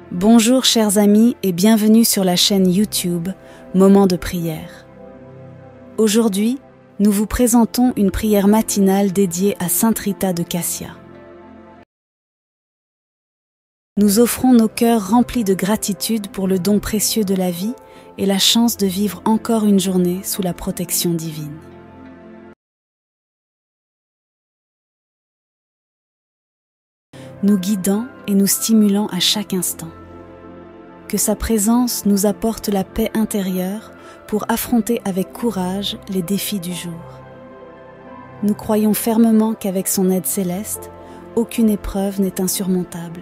Bonjour chers amis et bienvenue sur la chaîne YouTube Moment de prière. Aujourd'hui, nous vous présentons une prière matinale dédiée à Sainte Rita de Cassia. Nous offrons nos cœurs remplis de gratitude pour le don précieux de la vie et la chance de vivre encore une journée sous la protection divine. Nous guidant et nous stimulant à chaque instant. Que sa présence nous apporte la paix intérieure pour affronter avec courage les défis du jour. Nous croyons fermement qu'avec son aide céleste, aucune épreuve n'est insurmontable.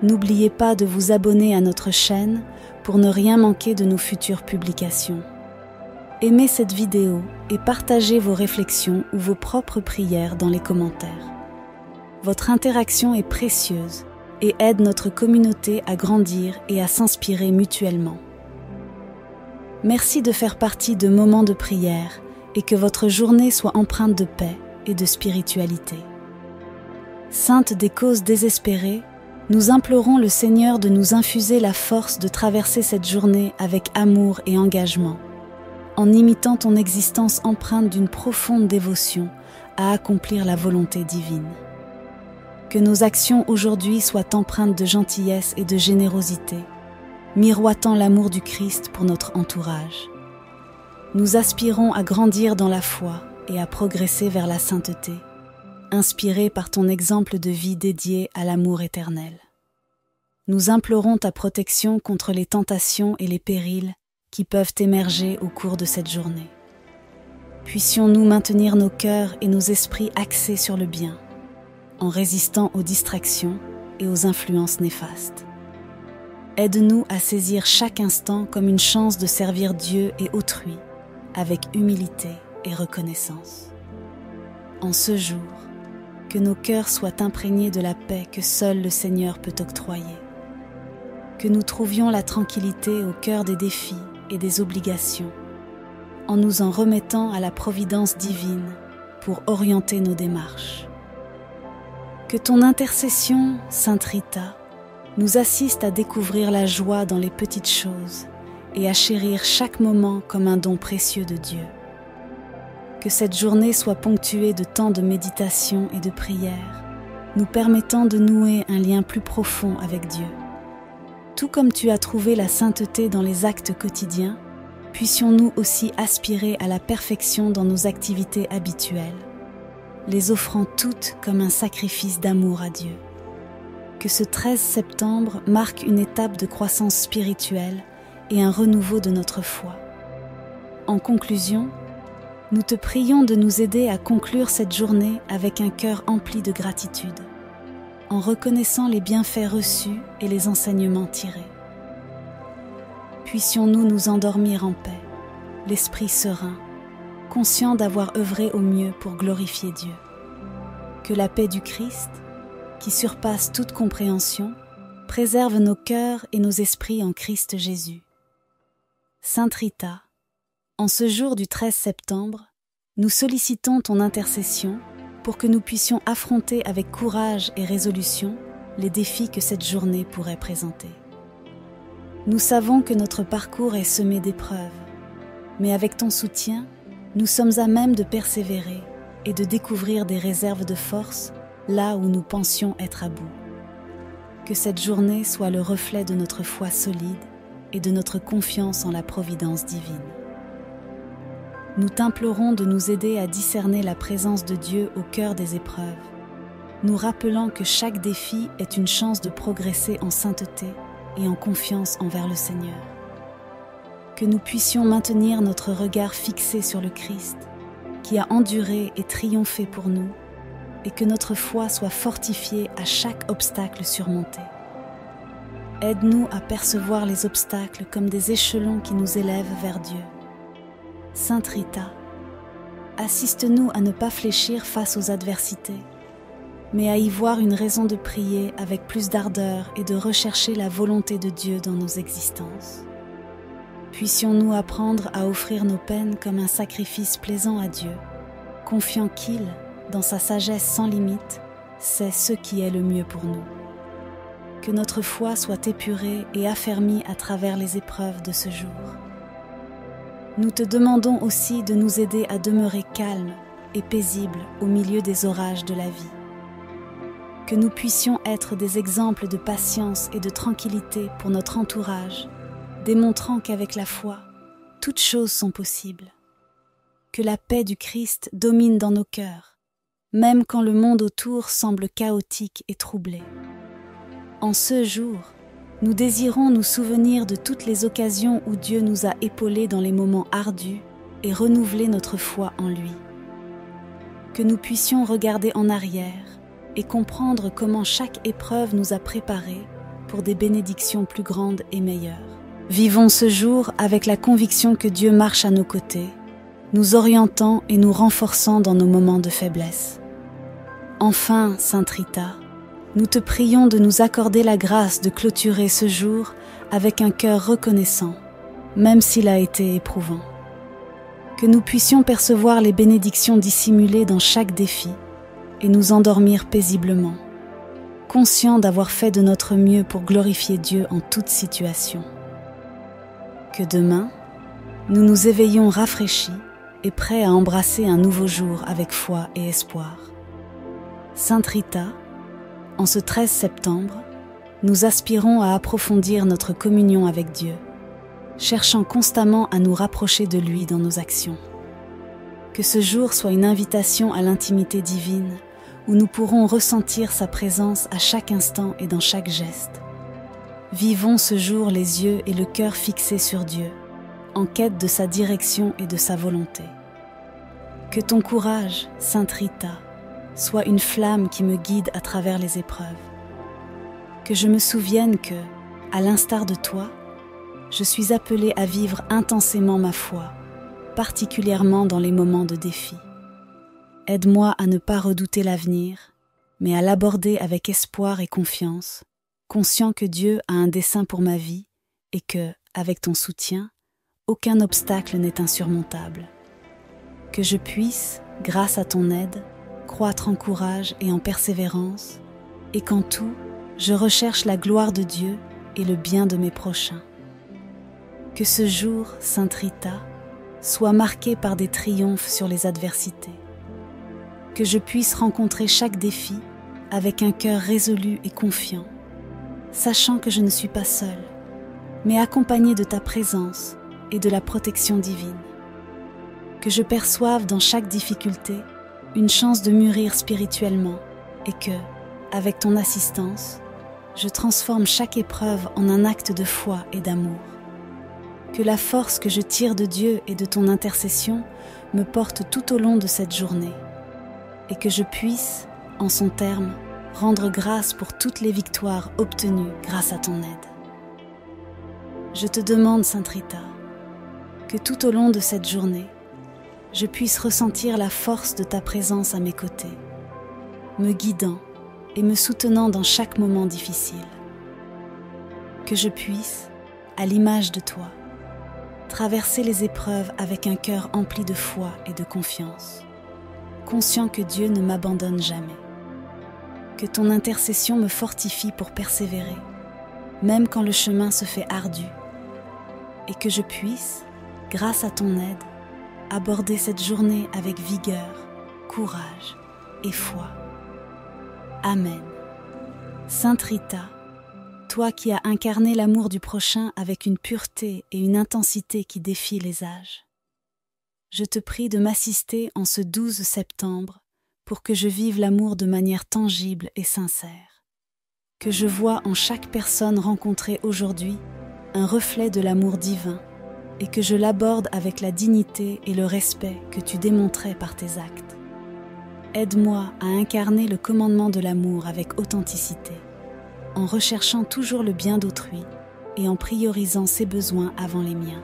N'oubliez pas de vous abonner à notre chaîne pour ne rien manquer de nos futures publications. Aimez cette vidéo et partagez vos réflexions ou vos propres prières dans les commentaires. Votre interaction est précieuse et aide notre communauté à grandir et à s'inspirer mutuellement. Merci de faire partie de Moments de prière et que votre journée soit empreinte de paix et de spiritualité. Sainte des causes désespérées, nous implorons le Seigneur de nous infuser la force de traverser cette journée avec amour et engagement, en imitant ton existence empreinte d'une profonde dévotion à accomplir la volonté divine. Que nos actions aujourd'hui soient empreintes de gentillesse et de générosité, miroitant l'amour du Christ pour notre entourage. Nous aspirons à grandir dans la foi et à progresser vers la sainteté, inspirés par ton exemple de vie dédié à l'amour éternel. Nous implorons ta protection contre les tentations et les périls qui peuvent émerger au cours de cette journée. Puissions-nous maintenir nos cœurs et nos esprits axés sur le bien, en résistant aux distractions et aux influences néfastes. Aide-nous à saisir chaque instant comme une chance de servir Dieu et autrui, avec humilité et reconnaissance. En ce jour, que nos cœurs soient imprégnés de la paix que seul le Seigneur peut octroyer. Que nous trouvions la tranquillité au cœur des défis et des obligations, en nous en remettant à la providence divine pour orienter nos démarches. Que ton intercession, Sainte Rita, nous assiste à découvrir la joie dans les petites choses et à chérir chaque moment comme un don précieux de Dieu. Que cette journée soit ponctuée de temps de méditation et de prière, nous permettant de nouer un lien plus profond avec Dieu. Tout comme tu as trouvé la sainteté dans les actes quotidiens, puissions-nous aussi aspirer à la perfection dans nos activités habituelles, les offrant toutes comme un sacrifice d'amour à Dieu. Que ce 13 septembre marque une étape de croissance spirituelle et un renouveau de notre foi. En conclusion, nous te prions de nous aider à conclure cette journée avec un cœur empli de gratitude, en reconnaissant les bienfaits reçus et les enseignements tirés. Puissions-nous nous endormir en paix, l'esprit serein, conscients d'avoir œuvré au mieux pour glorifier Dieu. Que la paix du Christ, qui surpasse toute compréhension, préserve nos cœurs et nos esprits en Christ Jésus. Sainte Rita, en ce jour du 13 septembre, nous sollicitons ton intercession pour que nous puissions affronter avec courage et résolution les défis que cette journée pourrait présenter. Nous savons que notre parcours est semé d'épreuves, mais avec ton soutien, nous sommes à même de persévérer et de découvrir des réserves de force là où nous pensions être à bout. Que cette journée soit le reflet de notre foi solide et de notre confiance en la providence divine. Nous t'implorons de nous aider à discerner la présence de Dieu au cœur des épreuves, nous rappelant que chaque défi est une chance de progresser en sainteté et en confiance envers le Seigneur. Que nous puissions maintenir notre regard fixé sur le Christ, qui a enduré et triomphé pour nous, et que notre foi soit fortifiée à chaque obstacle surmonté. Aide-nous à percevoir les obstacles comme des échelons qui nous élèvent vers Dieu. Sainte Rita, assiste-nous à ne pas fléchir face aux adversités, mais à y voir une raison de prier avec plus d'ardeur et de rechercher la volonté de Dieu dans nos existences. Puissions-nous apprendre à offrir nos peines comme un sacrifice plaisant à Dieu, confiant qu'il, dans sa sagesse sans limite, sait ce qui est le mieux pour nous. que notre foi soit épurée et affermie à travers les épreuves de ce jour. Nous te demandons aussi de nous aider à demeurer calmes et paisibles au milieu des orages de la vie. Que nous puissions être des exemples de patience et de tranquillité pour notre entourage, démontrant qu'avec la foi, toutes choses sont possibles. Que la paix du Christ domine dans nos cœurs, même quand le monde autour semble chaotique et troublé. En ce jour, nous désirons nous souvenir de toutes les occasions où Dieu nous a épaulés dans les moments ardus et renouveler notre foi en lui. Que nous puissions regarder en arrière et comprendre comment chaque épreuve nous a préparés pour des bénédictions plus grandes et meilleures. Vivons ce jour avec la conviction que Dieu marche à nos côtés, nous orientant et nous renforçant dans nos moments de faiblesse. Enfin, Sainte Rita, nous te prions de nous accorder la grâce de clôturer ce jour avec un cœur reconnaissant, même s'il a été éprouvant. Que nous puissions percevoir les bénédictions dissimulées dans chaque défi et nous endormir paisiblement, conscients d'avoir fait de notre mieux pour glorifier Dieu en toute situation. Que demain, nous nous éveillons rafraîchis et prêts à embrasser un nouveau jour avec foi et espoir. Sainte Rita, en ce 13 septembre, nous aspirons à approfondir notre communion avec Dieu, cherchant constamment à nous rapprocher de lui dans nos actions. Que ce jour soit une invitation à l'intimité divine, où nous pourrons ressentir sa présence à chaque instant et dans chaque geste. Vivons ce jour les yeux et le cœur fixés sur Dieu, en quête de sa direction et de sa volonté. Que ton courage, Sainte Rita, soit une flamme qui me guide à travers les épreuves. Que je me souvienne que, à l'instar de toi, je suis appelée à vivre intensément ma foi, particulièrement dans les moments de défi. Aide-moi à ne pas redouter l'avenir, mais à l'aborder avec espoir et confiance, conscient que Dieu a un dessein pour ma vie et que, avec ton soutien, aucun obstacle n'est insurmontable. Que je puisse, grâce à ton aide, croître en courage et en persévérance, et qu'en tout, je recherche la gloire de Dieu et le bien de mes prochains. Que ce jour, Sainte Rita, soit marqué par des triomphes sur les adversités. Que je puisse rencontrer chaque défi avec un cœur résolu et confiant, sachant que je ne suis pas seule, mais accompagnée de ta présence et de la protection divine. Que je perçoive dans chaque difficulté une chance de mûrir spirituellement et que, avec ton assistance, je transforme chaque épreuve en un acte de foi et d'amour. Que la force que je tire de Dieu et de ton intercession me porte tout au long de cette journée et que je puisse, en son terme, rendre grâce pour toutes les victoires obtenues grâce à ton aide. Je te demande, Sainte Rita, que tout au long de cette journée, je puisse ressentir la force de ta présence à mes côtés, me guidant et me soutenant dans chaque moment difficile. Que je puisse, à l'image de toi, traverser les épreuves avec un cœur empli de foi et de confiance, conscient que Dieu ne m'abandonne jamais. Que ton intercession me fortifie pour persévérer, même quand le chemin se fait ardu, et que je puisse, grâce à ton aide, aborder cette journée avec vigueur, courage et foi. Amen. Sainte Rita, toi qui as incarné l'amour du prochain avec une pureté et une intensité qui défient les âges, je te prie de m'assister en ce 12 septembre pour que je vive l'amour de manière tangible et sincère, que je vois en chaque personne rencontrée aujourd'hui un reflet de l'amour divin et que je l'aborde avec la dignité et le respect que tu démontrais par tes actes. Aide-moi à incarner le commandement de l'amour avec authenticité, en recherchant toujours le bien d'autrui et en priorisant ses besoins avant les miens.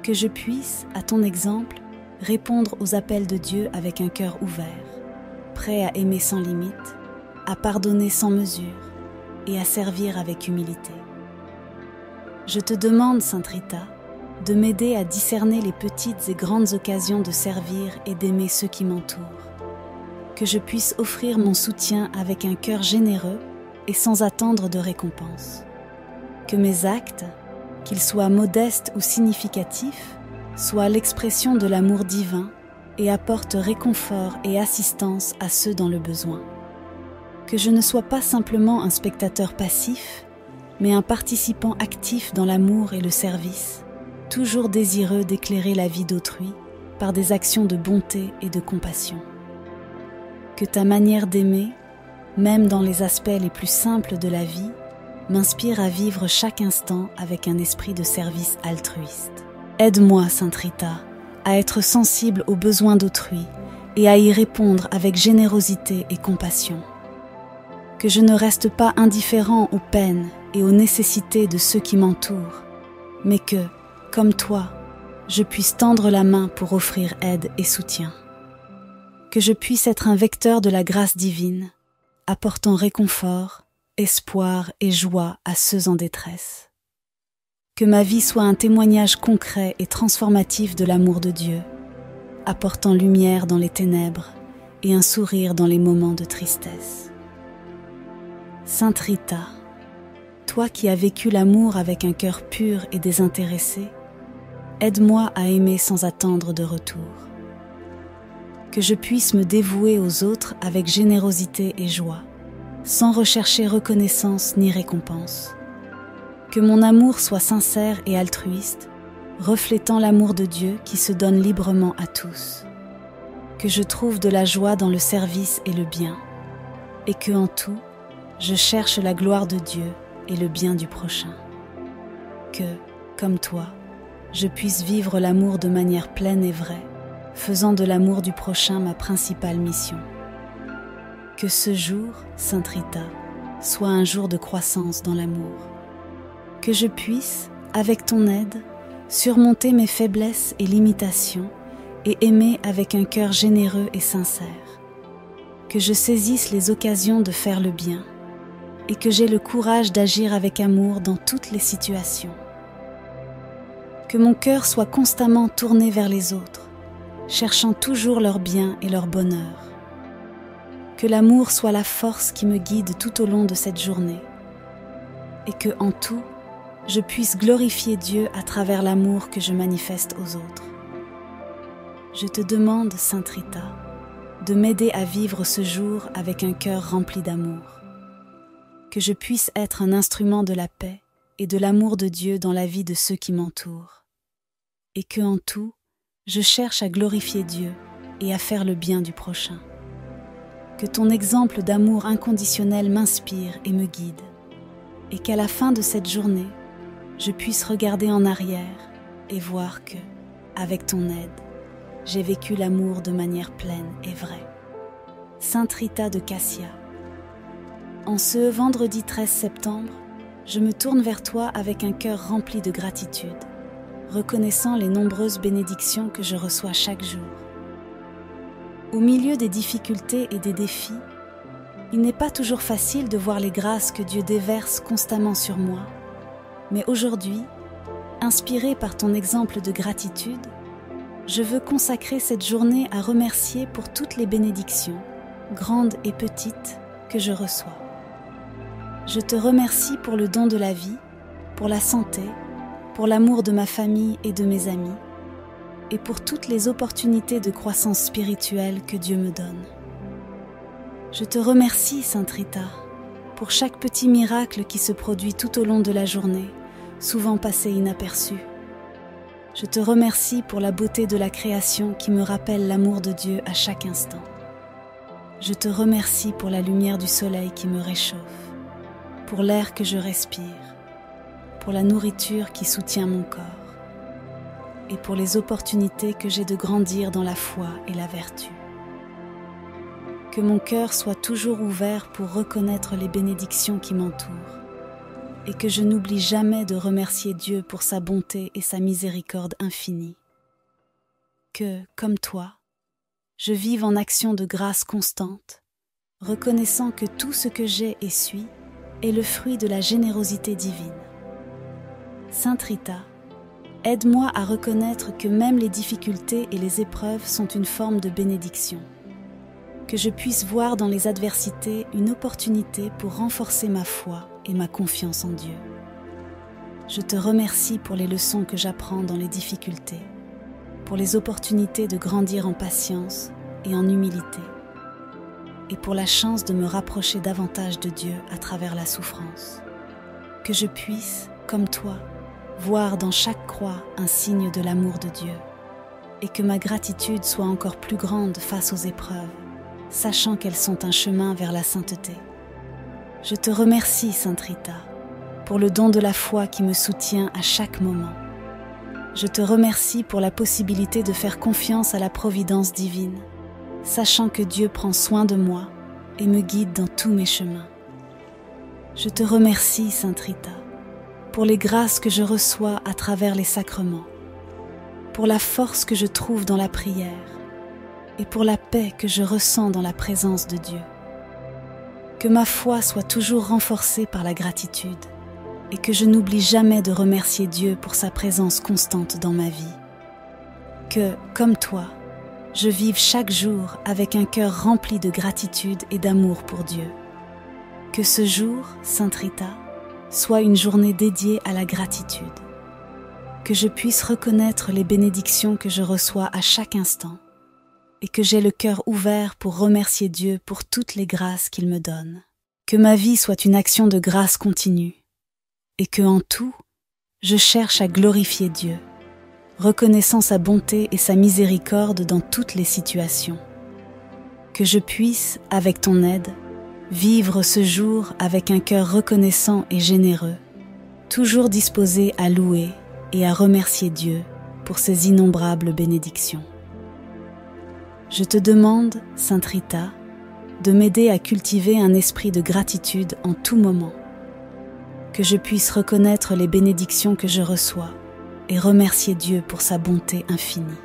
Que je puisse, à ton exemple, répondre aux appels de Dieu avec un cœur ouvert, prêt à aimer sans limite, à pardonner sans mesure et à servir avec humilité. Je te demande, Sainte Rita, de m'aider à discerner les petites et grandes occasions de servir et d'aimer ceux qui m'entourent. Que je puisse offrir mon soutien avec un cœur généreux et sans attendre de récompense. Que mes actes, qu'ils soient modestes ou significatifs, soient l'expression de l'amour divin et apportent réconfort et assistance à ceux dans le besoin. Que je ne sois pas simplement un spectateur passif, mais un participant actif dans l'amour et le service, toujours désireux d'éclairer la vie d'autrui par des actions de bonté et de compassion. Que ta manière d'aimer, même dans les aspects les plus simples de la vie, m'inspire à vivre chaque instant avec un esprit de service altruiste. Aide-moi, Sainte Rita, à être sensible aux besoins d'autrui et à y répondre avec générosité et compassion. Que je ne reste pas indifférent aux peines et aux nécessités de ceux qui m'entourent, mais que, comme toi, je puisse tendre la main pour offrir aide et soutien. Que je puisse être un vecteur de la grâce divine, apportant réconfort, espoir et joie à ceux en détresse. Que ma vie soit un témoignage concret et transformatif de l'amour de Dieu, apportant lumière dans les ténèbres et un sourire dans les moments de tristesse. Sainte Rita, toi qui as vécu l'amour avec un cœur pur et désintéressé, aide-moi à aimer sans attendre de retour. Que je puisse me dévouer aux autres avec générosité et joie, sans rechercher reconnaissance ni récompense. Que mon amour soit sincère et altruiste, reflétant l'amour de Dieu qui se donne librement à tous. Que je trouve de la joie dans le service et le bien, et que en tout, je cherche la gloire de Dieu et le bien du prochain. Que, comme toi, je puisse vivre l'amour de manière pleine et vraie, faisant de l'amour du prochain ma principale mission. Que ce jour, Sainte Rita, soit un jour de croissance dans l'amour. Que je puisse, avec ton aide, surmonter mes faiblesses et limitations et aimer avec un cœur généreux et sincère. Que je saisisse les occasions de faire le bien et que j'ai le courage d'agir avec amour dans toutes les situations. Que mon cœur soit constamment tourné vers les autres, cherchant toujours leur bien et leur bonheur. Que l'amour soit la force qui me guide tout au long de cette journée et que, en tout, je puisse glorifier Dieu à travers l'amour que je manifeste aux autres. Je te demande, Sainte Rita, de m'aider à vivre ce jour avec un cœur rempli d'amour. Que je puisse être un instrument de la paix et de l'amour de Dieu dans la vie de ceux qui m'entourent. Et que, en tout, je cherche à glorifier Dieu et à faire le bien du prochain. Que ton exemple d'amour inconditionnel m'inspire et me guide. Et qu'à la fin de cette journée, je puisse regarder en arrière et voir que, avec ton aide, j'ai vécu l'amour de manière pleine et vraie. Sainte Rita de Cassia. En ce vendredi 13 septembre, je me tourne vers toi avec un cœur rempli de gratitude, reconnaissant les nombreuses bénédictions que je reçois chaque jour. Au milieu des difficultés et des défis, il n'est pas toujours facile de voir les grâces que Dieu déverse constamment sur moi, mais aujourd'hui, inspiré par ton exemple de gratitude, je veux consacrer cette journée à remercier pour toutes les bénédictions, grandes et petites, que je reçois. Je te remercie pour le don de la vie, pour la santé, pour l'amour de ma famille et de mes amis, et pour toutes les opportunités de croissance spirituelle que Dieu me donne. Je te remercie, Sainte Rita, pour chaque petit miracle qui se produit tout au long de la journée, souvent passé inaperçu. Je te remercie pour la beauté de la création qui me rappelle l'amour de Dieu à chaque instant. Je te remercie pour la lumière du soleil qui me réchauffe, pour l'air que je respire, pour la nourriture qui soutient mon corps, et pour les opportunités que j'ai de grandir dans la foi et la vertu. Que mon cœur soit toujours ouvert pour reconnaître les bénédictions qui m'entourent, et que je n'oublie jamais de remercier Dieu pour sa bonté et sa miséricorde infinie. Que, comme toi, je vive en action de grâce constante, reconnaissant que tout ce que j'ai et suis est le fruit de la générosité divine. Sainte Rita, aide-moi à reconnaître que même les difficultés et les épreuves sont une forme de bénédiction. que je puisse voir dans les adversités une opportunité pour renforcer ma foi et ma confiance en Dieu. Je te remercie pour les leçons que j'apprends dans les difficultés, pour les opportunités de grandir en patience et en humilité, et pour la chance de me rapprocher davantage de Dieu à travers la souffrance. Que je puisse, comme toi, voir dans chaque croix un signe de l'amour de Dieu, et que ma gratitude soit encore plus grande face aux épreuves, sachant qu'elles sont un chemin vers la sainteté. Je te remercie, Sainte Rita, pour le don de la foi qui me soutient à chaque moment. Je te remercie pour la possibilité de faire confiance à la providence divine, sachant que Dieu prend soin de moi et me guide dans tous mes chemins. Je te remercie, Sainte Rita, pour les grâces que je reçois à travers les sacrements, pour la force que je trouve dans la prière et pour la paix que je ressens dans la présence de Dieu. Que ma foi soit toujours renforcée par la gratitude et que je n'oublie jamais de remercier Dieu pour sa présence constante dans ma vie. Que, comme toi, je vive chaque jour avec un cœur rempli de gratitude et d'amour pour Dieu. Que ce jour, Sainte Rita, soit une journée dédiée à la gratitude. Que je puisse reconnaître les bénédictions que je reçois à chaque instant et que j'ai le cœur ouvert pour remercier Dieu pour toutes les grâces qu'il me donne. Que ma vie soit une action de grâce continue et que, en tout, je cherche à glorifier Dieu, reconnaissant sa bonté et sa miséricorde dans toutes les situations. Que je puisse, avec ton aide, vivre ce jour avec un cœur reconnaissant et généreux, toujours disposé à louer et à remercier Dieu pour ses innombrables bénédictions. Je te demande, Sainte Rita, de m'aider à cultiver un esprit de gratitude en tout moment, que je puisse reconnaître les bénédictions que je reçois et remercier Dieu pour sa bonté infinie.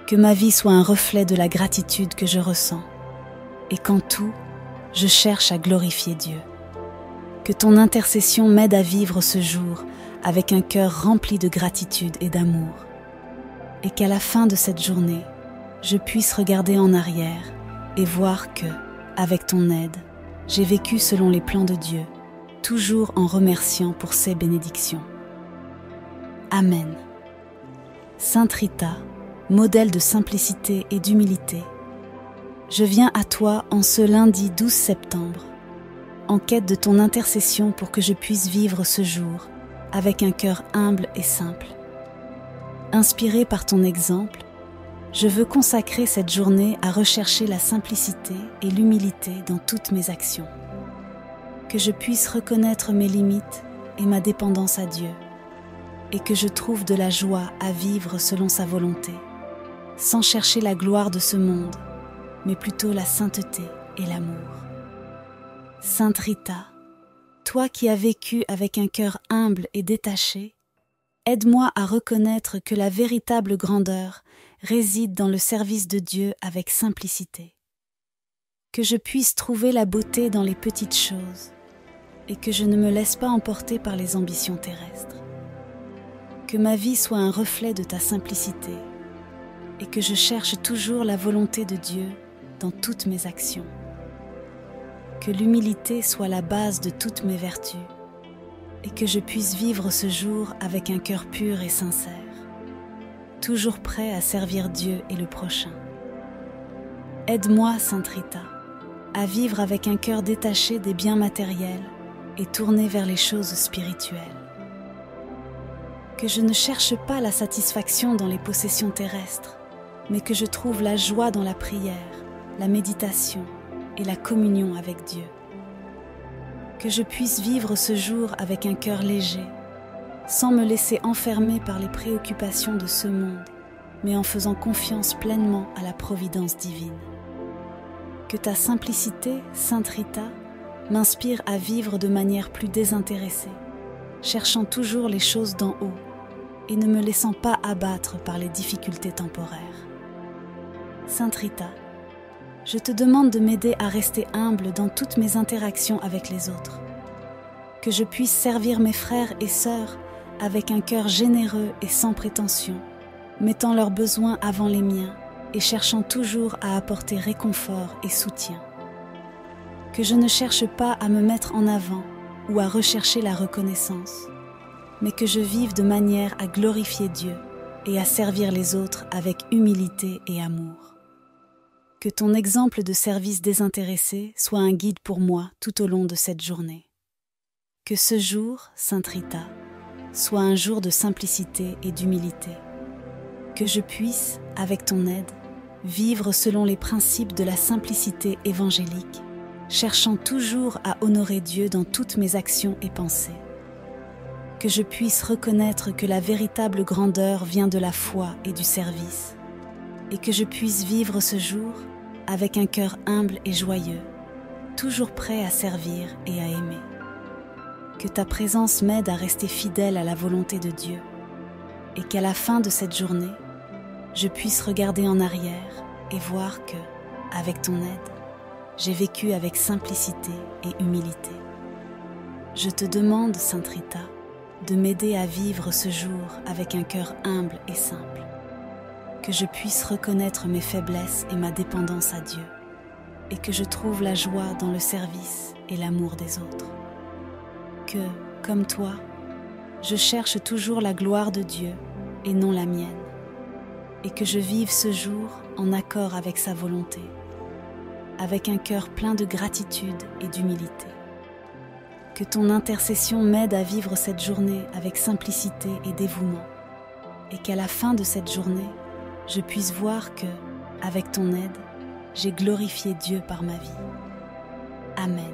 Que ma vie soit un reflet de la gratitude que je ressens et qu'en tout, je cherche à glorifier Dieu. Que ton intercession m'aide à vivre ce jour avec un cœur rempli de gratitude et d'amour et qu'à la fin de cette journée, je puisse regarder en arrière et voir que, avec ton aide, j'ai vécu selon les plans de Dieu, toujours en remerciant pour ses bénédictions. Amen. Sainte Rita, modèle de simplicité et d'humilité, je viens à toi en ce lundi 12 septembre, en quête de ton intercession pour que je puisse vivre ce jour avec un cœur humble et simple. Inspiré par ton exemple, je veux consacrer cette journée à rechercher la simplicité et l'humilité dans toutes mes actions. Que je puisse reconnaître mes limites et ma dépendance à Dieu, et que je trouve de la joie à vivre selon sa volonté, sans chercher la gloire de ce monde, mais plutôt la sainteté et l'amour. Sainte Rita, toi qui as vécu avec un cœur humble et détaché, aide-moi à reconnaître que la véritable grandeur réside dans le service de Dieu avec simplicité. Que je puisse trouver la beauté dans les petites choses et que je ne me laisse pas emporter par les ambitions terrestres. Que ma vie soit un reflet de ta simplicité et que je cherche toujours la volonté de Dieu dans toutes mes actions. Que l'humilité soit la base de toutes mes vertus et que je puisse vivre ce jour avec un cœur pur et sincère, toujours prêt à servir Dieu et le prochain. Aide-moi, Sainte Rita, à vivre avec un cœur détaché des biens matériels et tourné vers les choses spirituelles. Que je ne cherche pas la satisfaction dans les possessions terrestres, mais que je trouve la joie dans la prière, la méditation et la communion avec Dieu. Que je puisse vivre ce jour avec un cœur léger, sans me laisser enfermer par les préoccupations de ce monde, mais en faisant confiance pleinement à la providence divine. Que ta simplicité, Sainte Rita, m'inspire à vivre de manière plus désintéressée, cherchant toujours les choses d'en haut et ne me laissant pas abattre par les difficultés temporaires. Sainte Rita, je te demande de m'aider à rester humble dans toutes mes interactions avec les autres, que je puisse servir mes frères et sœurs avec un cœur généreux et sans prétention, mettant leurs besoins avant les miens et cherchant toujours à apporter réconfort et soutien. Que je ne cherche pas à me mettre en avant ou à rechercher la reconnaissance, mais que je vive de manière à glorifier Dieu et à servir les autres avec humilité et amour. Que ton exemple de service désintéressé soit un guide pour moi tout au long de cette journée. Que ce jour, Sainte Rita, soit un jour de simplicité et d'humilité. Que je puisse, avec ton aide, vivre selon les principes de la simplicité évangélique, cherchant toujours à honorer Dieu dans toutes mes actions et pensées. Que je puisse reconnaître que la véritable grandeur vient de la foi et du service, et que je puisse vivre ce jour avec un cœur humble et joyeux, toujours prêt à servir et à aimer. Que ta présence m'aide à rester fidèle à la volonté de Dieu, et qu'à la fin de cette journée, je puisse regarder en arrière et voir que, avec ton aide, j'ai vécu avec simplicité et humilité. Je te demande, Sainte Rita, de m'aider à vivre ce jour avec un cœur humble et simple, que je puisse reconnaître mes faiblesses et ma dépendance à Dieu, et que je trouve la joie dans le service et l'amour des autres. Que, comme toi, je cherche toujours la gloire de Dieu et non la mienne, et que je vive ce jour en accord avec sa volonté, avec un cœur plein de gratitude et d'humilité. Que ton intercession m'aide à vivre cette journée avec simplicité et dévouement, et qu'à la fin de cette journée, je puisse voir que, avec ton aide, j'ai glorifié Dieu par ma vie. Amen.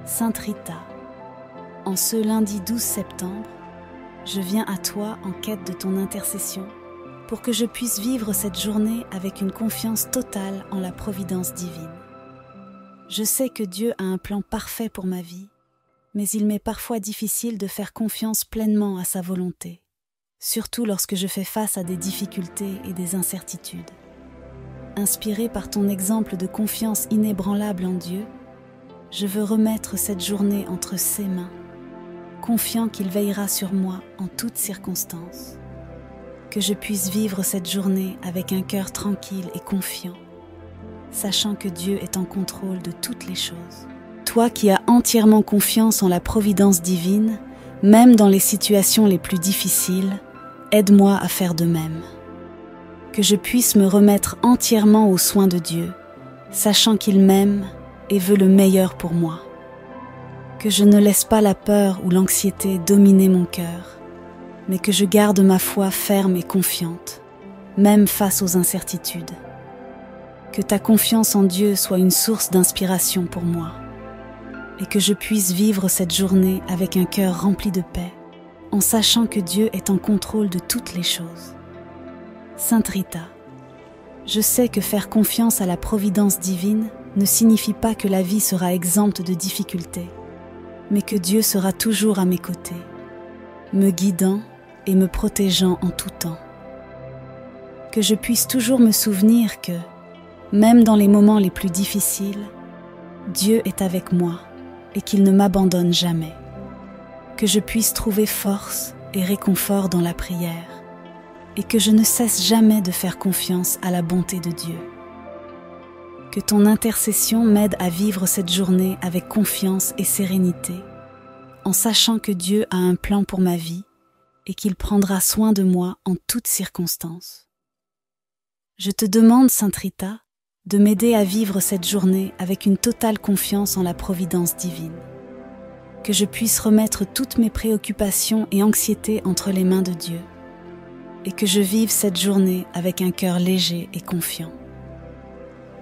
Sainte Rita, en ce lundi 12 septembre, je viens à toi en quête de ton intercession pour que je puisse vivre cette journée avec une confiance totale en la providence divine. Je sais que Dieu a un plan parfait pour ma vie, mais il m'est parfois difficile de faire confiance pleinement à sa volonté, surtout lorsque je fais face à des difficultés et des incertitudes. Inspirée par ton exemple de confiance inébranlable en Dieu, je veux remettre cette journée entre ses mains, confiant qu'il veillera sur moi en toutes circonstances. Que je puisse vivre cette journée avec un cœur tranquille et confiant, sachant que Dieu est en contrôle de toutes les choses. Toi qui as entièrement confiance en la providence divine, même dans les situations les plus difficiles, aide-moi à faire de même. Que je puisse me remettre entièrement aux soins de Dieu, sachant qu'il m'aime et veut le meilleur pour moi. Que je ne laisse pas la peur ou l'anxiété dominer mon cœur, mais que je garde ma foi ferme et confiante, même face aux incertitudes. Que ta confiance en Dieu soit une source d'inspiration pour moi, et que je puisse vivre cette journée avec un cœur rempli de paix, en sachant que Dieu est en contrôle de toutes les choses. Sainte Rita, je sais que faire confiance à la providence divine ne signifie pas que la vie sera exempte de difficultés, mais que Dieu sera toujours à mes côtés, me guidant et me protégeant en tout temps. Que je puisse toujours me souvenir que, même dans les moments les plus difficiles, Dieu est avec moi et qu'il ne m'abandonne jamais. Que je puisse trouver force et réconfort dans la prière, et que je ne cesse jamais de faire confiance à la bonté de Dieu. Que ton intercession m'aide à vivre cette journée avec confiance et sérénité, en sachant que Dieu a un plan pour ma vie et qu'il prendra soin de moi en toutes circonstances. Je te demande, Sainte Rita, de m'aider à vivre cette journée avec une totale confiance en la providence divine. Que je puisse remettre toutes mes préoccupations et anxiétés entre les mains de Dieu, et que je vive cette journée avec un cœur léger et confiant.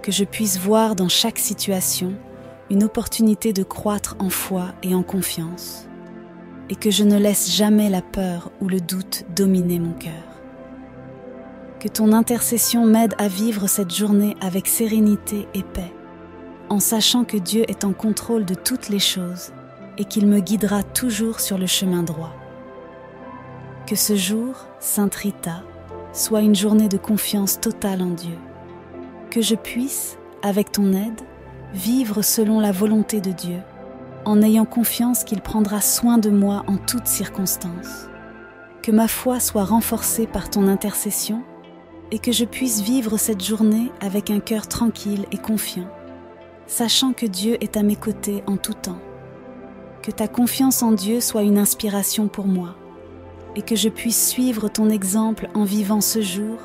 Que je puisse voir dans chaque situation une opportunité de croître en foi et en confiance, et que je ne laisse jamais la peur ou le doute dominer mon cœur. Que ton intercession m'aide à vivre cette journée avec sérénité et paix, en sachant que Dieu est en contrôle de toutes les choses et qu'il me guidera toujours sur le chemin droit. Que ce jour, Sainte Rita, soit une journée de confiance totale en Dieu. Que je puisse, avec ton aide, vivre selon la volonté de Dieu, en ayant confiance qu'il prendra soin de moi en toutes circonstances. Que ma foi soit renforcée par ton intercession et que je puisse vivre cette journée avec un cœur tranquille et confiant, sachant que Dieu est à mes côtés en tout temps. Que ta confiance en Dieu soit une inspiration pour moi et que je puisse suivre ton exemple en vivant ce jour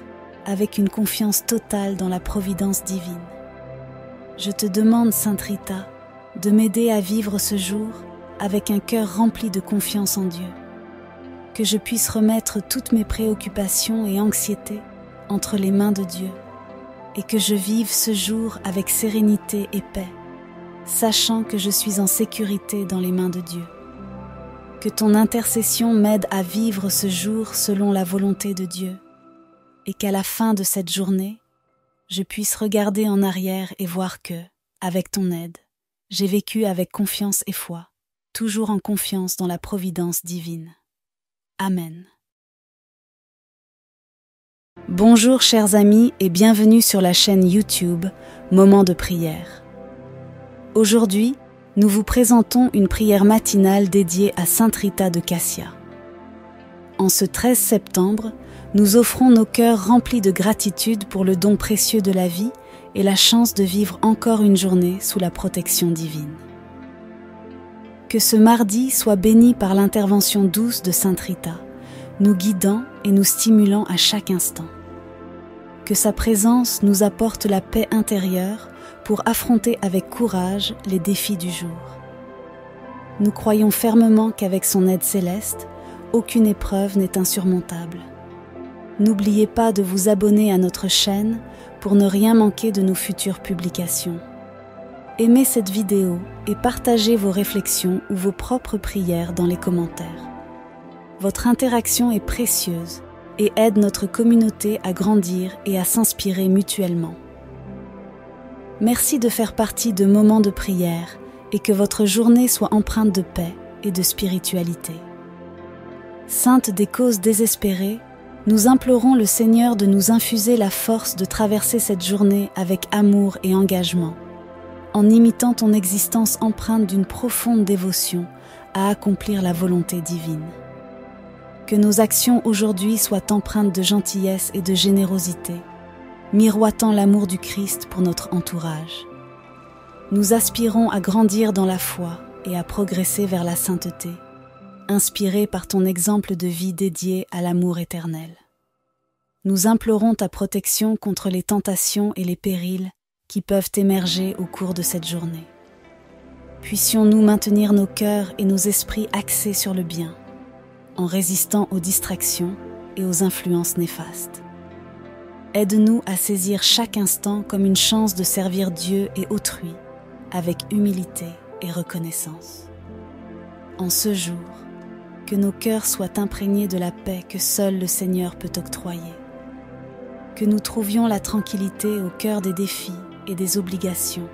avec une confiance totale dans la providence divine. Je te demande, Sainte Rita, de m'aider à vivre ce jour avec un cœur rempli de confiance en Dieu. Que je puisse remettre toutes mes préoccupations et anxiétés entre les mains de Dieu et que je vive ce jour avec sérénité et paix, sachant que je suis en sécurité dans les mains de Dieu. Que ton intercession m'aide à vivre ce jour selon la volonté de Dieu et qu'à la fin de cette journée, je puisse regarder en arrière et voir que, avec ton aide, j'ai vécu avec confiance et foi, toujours en confiance dans la providence divine. Amen. Bonjour chers amis et bienvenue sur la chaîne YouTube Moment de prière. Aujourd'hui, nous vous présentons une prière matinale dédiée à Sainte Rita de Cassia. En ce 13 septembre, nous offrons nos cœurs remplis de gratitude pour le don précieux de la vie et la chance de vivre encore une journée sous la protection divine. Que ce mardi soit béni par l'intervention douce de Sainte Rita, nous guidant et nous stimulant à chaque instant. Que sa présence nous apporte la paix intérieure pour affronter avec courage les défis du jour. Nous croyons fermement qu'avec son aide céleste, aucune épreuve n'est insurmontable. N'oubliez pas de vous abonner à notre chaîne pour ne rien manquer de nos futures publications. Aimez cette vidéo et partagez vos réflexions ou vos propres prières dans les commentaires. Votre interaction est précieuse et aide notre communauté à grandir et à s'inspirer mutuellement. Merci de faire partie de Moments de prière et que votre journée soit empreinte de paix et de spiritualité. Sainte des causes désespérées, nous implorons le Seigneur de nous infuser la force de traverser cette journée avec amour et engagement, en imitant ton existence empreinte d'une profonde dévotion à accomplir la volonté divine. Que nos actions aujourd'hui soient empreintes de gentillesse et de générosité, miroitant l'amour du Christ pour notre entourage. Nous aspirons à grandir dans la foi et à progresser vers la sainteté, inspirés par ton exemple de vie dédié à l'amour éternel. Nous implorons ta protection contre les tentations et les périls qui peuvent émerger au cours de cette journée. Puissions-nous maintenir nos cœurs et nos esprits axés sur le bien, en résistant aux distractions et aux influences néfastes. Aide-nous à saisir chaque instant comme une chance de servir Dieu et autrui, avec humilité et reconnaissance. En ce jour, que nos cœurs soient imprégnés de la paix que seul le Seigneur peut octroyer. Que nous trouvions la tranquillité au cœur des défis et des obligations,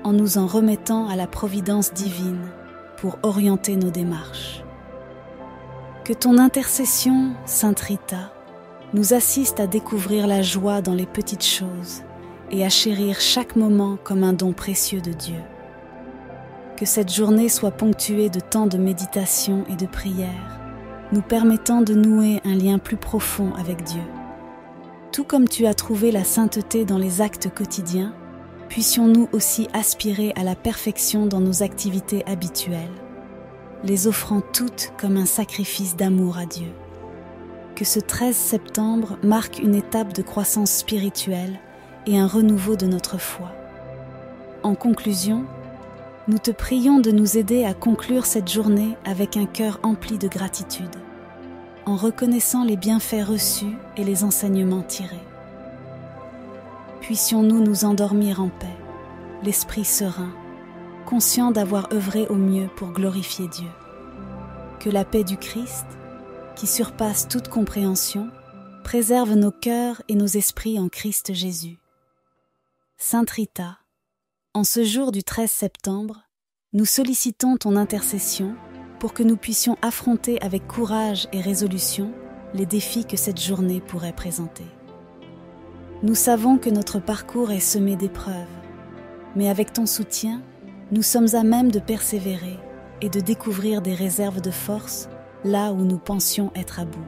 en nous en remettant à la providence divine pour orienter nos démarches. Que ton intercession, Sainte Rita, nous assiste à découvrir la joie dans les petites choses et à chérir chaque moment comme un don précieux de Dieu. Que cette journée soit ponctuée de temps de méditation et de prière, nous permettant de nouer un lien plus profond avec Dieu. Tout comme tu as trouvé la sainteté dans les actes quotidiens, puissions-nous aussi aspirer à la perfection dans nos activités habituelles, les offrant toutes comme un sacrifice d'amour à Dieu. Que ce 13 septembre marque une étape de croissance spirituelle et un renouveau de notre foi. En conclusion, nous te prions de nous aider à conclure cette journée avec un cœur empli de gratitude, en reconnaissant les bienfaits reçus et les enseignements tirés. Puissions-nous nous endormir en paix, l'esprit serein, conscients d'avoir œuvré au mieux pour glorifier Dieu. Que la paix du Christ, qui surpasse toute compréhension, préserve nos cœurs et nos esprits en Christ Jésus. Sainte Rita, en ce jour du 13 septembre, nous sollicitons ton intercession pour que nous puissions affronter avec courage et résolution les défis que cette journée pourrait présenter. Nous savons que notre parcours est semé d'épreuves, mais avec ton soutien, nous sommes à même de persévérer et de découvrir des réserves de force là où nous pensions être à bout.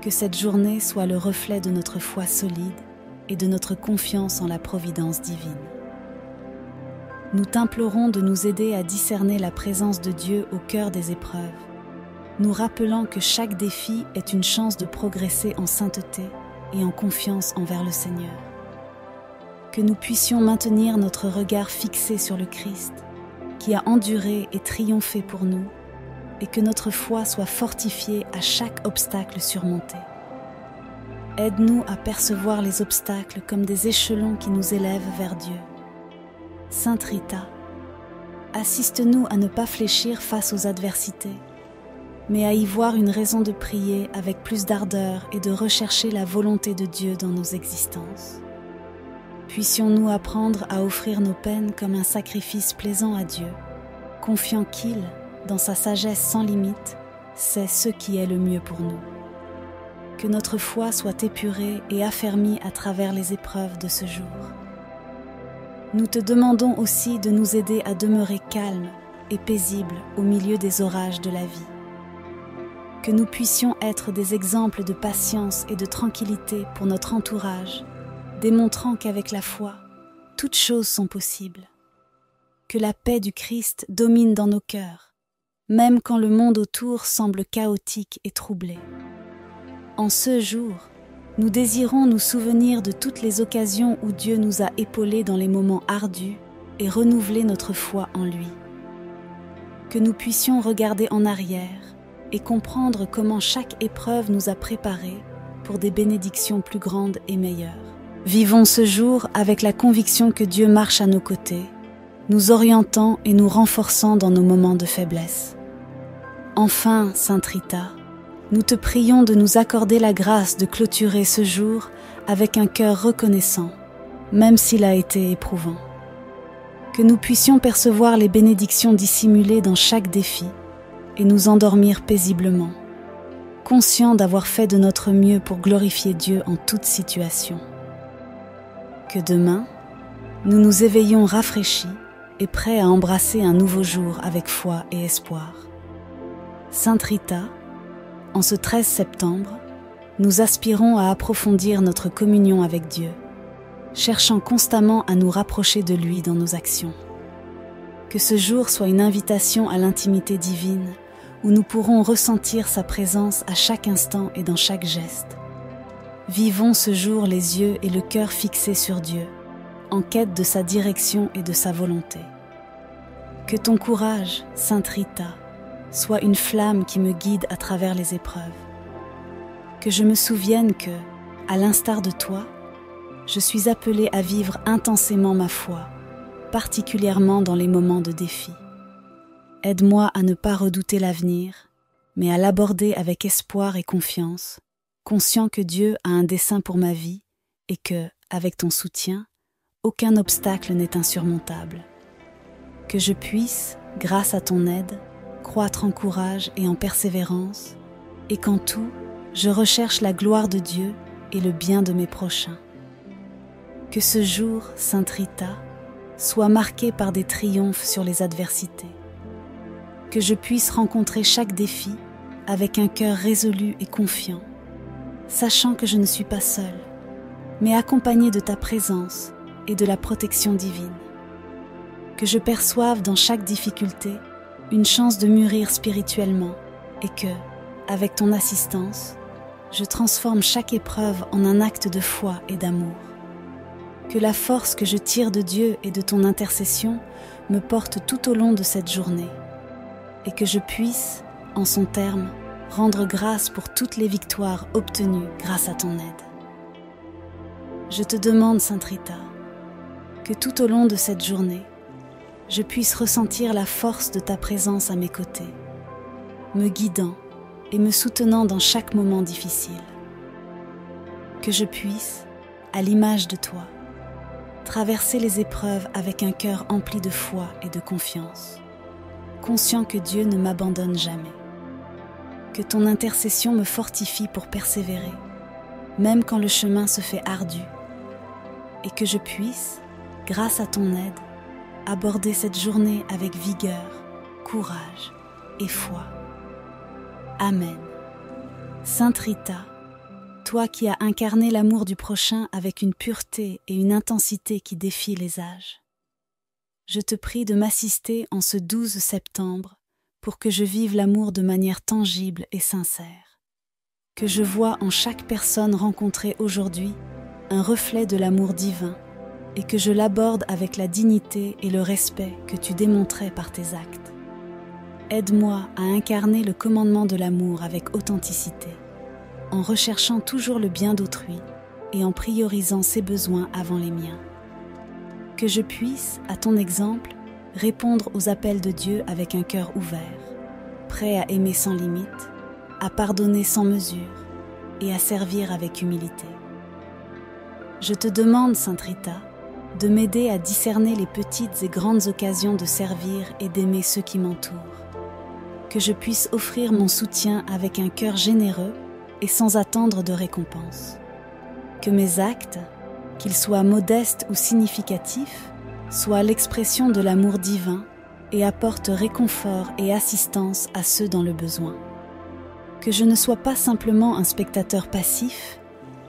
Que cette journée soit le reflet de notre foi solide et de notre confiance en la providence divine. Nous t'implorons de nous aider à discerner la présence de Dieu au cœur des épreuves, nous rappelant que chaque défi est une chance de progresser en sainteté et en confiance envers le Seigneur. Que nous puissions maintenir notre regard fixé sur le Christ, qui a enduré et triomphé pour nous, et que notre foi soit fortifiée à chaque obstacle surmonté. Aide-nous à percevoir les obstacles comme des échelons qui nous élèvent vers Dieu. Sainte Rita, assiste-nous à ne pas fléchir face aux adversités, mais à y voir une raison de prier avec plus d'ardeur et de rechercher la volonté de Dieu dans nos existences. Puissions-nous apprendre à offrir nos peines comme un sacrifice plaisant à Dieu, confiant qu'il, dans sa sagesse sans limite, sait ce qui est le mieux pour nous. Que notre foi soit épurée et affermie à travers les épreuves de ce jour. Nous te demandons aussi de nous aider à demeurer calmes et paisibles au milieu des orages de la vie. Que nous puissions être des exemples de patience et de tranquillité pour notre entourage, démontrant qu'avec la foi, toutes choses sont possibles. Que la paix du Christ domine dans nos cœurs, même quand le monde autour semble chaotique et troublé. En ce jour, nous désirons nous souvenir de toutes les occasions où Dieu nous a épaulés dans les moments ardus et renouveler notre foi en lui. Que nous puissions regarder en arrière et comprendre comment chaque épreuve nous a préparés pour des bénédictions plus grandes et meilleures. Vivons ce jour avec la conviction que Dieu marche à nos côtés, nous orientant et nous renforçant dans nos moments de faiblesse. Enfin, Sainte Rita, nous te prions de nous accorder la grâce de clôturer ce jour avec un cœur reconnaissant, même s'il a été éprouvant. Que nous puissions percevoir les bénédictions dissimulées dans chaque défi et nous endormir paisiblement, conscients d'avoir fait de notre mieux pour glorifier Dieu en toute situation. Que demain, nous nous éveillons rafraîchis et prêts à embrasser un nouveau jour avec foi et espoir. Sainte Rita, en ce 13 septembre, nous aspirons à approfondir notre communion avec Dieu, cherchant constamment à nous rapprocher de lui dans nos actions. Que ce jour soit une invitation à l'intimité divine, où nous pourrons ressentir sa présence à chaque instant et dans chaque geste. Vivons ce jour les yeux et le cœur fixés sur Dieu, en quête de sa direction et de sa volonté. Que ton courage, Sainte Rita, soit une flamme qui me guide à travers les épreuves. Que je me souvienne que, à l'instar de toi, je suis appelée à vivre intensément ma foi, particulièrement dans les moments de défi. Aide-moi à ne pas redouter l'avenir, mais à l'aborder avec espoir et confiance, conscient que Dieu a un dessein pour ma vie et que, avec ton soutien, aucun obstacle n'est insurmontable. Que je puisse, grâce à ton aide, croître en courage et en persévérance, et qu'en tout, je recherche la gloire de Dieu et le bien de mes prochains. Que ce jour, Sainte Rita, soit marqué par des triomphes sur les adversités. Que je puisse rencontrer chaque défi avec un cœur résolu et confiant, sachant que je ne suis pas seule, mais accompagnée de ta présence et de la protection divine. Que je perçoive dans chaque difficulté une chance de mûrir spirituellement et que, avec ton assistance, je transforme chaque épreuve en un acte de foi et d'amour. Que la force que je tire de Dieu et de ton intercession me porte tout au long de cette journée et que je puisse, en son terme, rendre grâce pour toutes les victoires obtenues grâce à ton aide. Je te demande, Sainte Rita, que tout au long de cette journée, je puisse ressentir la force de ta présence à mes côtés, me guidant et me soutenant dans chaque moment difficile. Que je puisse, à l'image de toi, traverser les épreuves avec un cœur empli de foi et de confiance, conscient que Dieu ne m'abandonne jamais. Que ton intercession me fortifie pour persévérer, même quand le chemin se fait ardu, et que je puisse, grâce à ton aide, aborder cette journée avec vigueur, courage et foi. Amen. Sainte Rita, toi qui as incarné l'amour du prochain avec une pureté et une intensité qui défient les âges. Je te prie de m'assister en ce 12 septembre pour que je vive l'amour de manière tangible et sincère. Que je vois en chaque personne rencontrée aujourd'hui un reflet de l'amour divin et que je l'aborde avec la dignité et le respect que tu démontrais par tes actes. Aide-moi à incarner le commandement de l'amour avec authenticité, en recherchant toujours le bien d'autrui et en priorisant ses besoins avant les miens. Que je puisse, à ton exemple, répondre aux appels de Dieu avec un cœur ouvert, prêt à aimer sans limite, à pardonner sans mesure et à servir avec humilité. Je te demande, Sainte Rita, de m'aider à discerner les petites et grandes occasions de servir et d'aimer ceux qui m'entourent. Que je puisse offrir mon soutien avec un cœur généreux et sans attendre de récompense. Que mes actes, qu'ils soient modestes ou significatifs, soient l'expression de l'amour divin et apportent réconfort et assistance à ceux dans le besoin. Que je ne sois pas simplement un spectateur passif,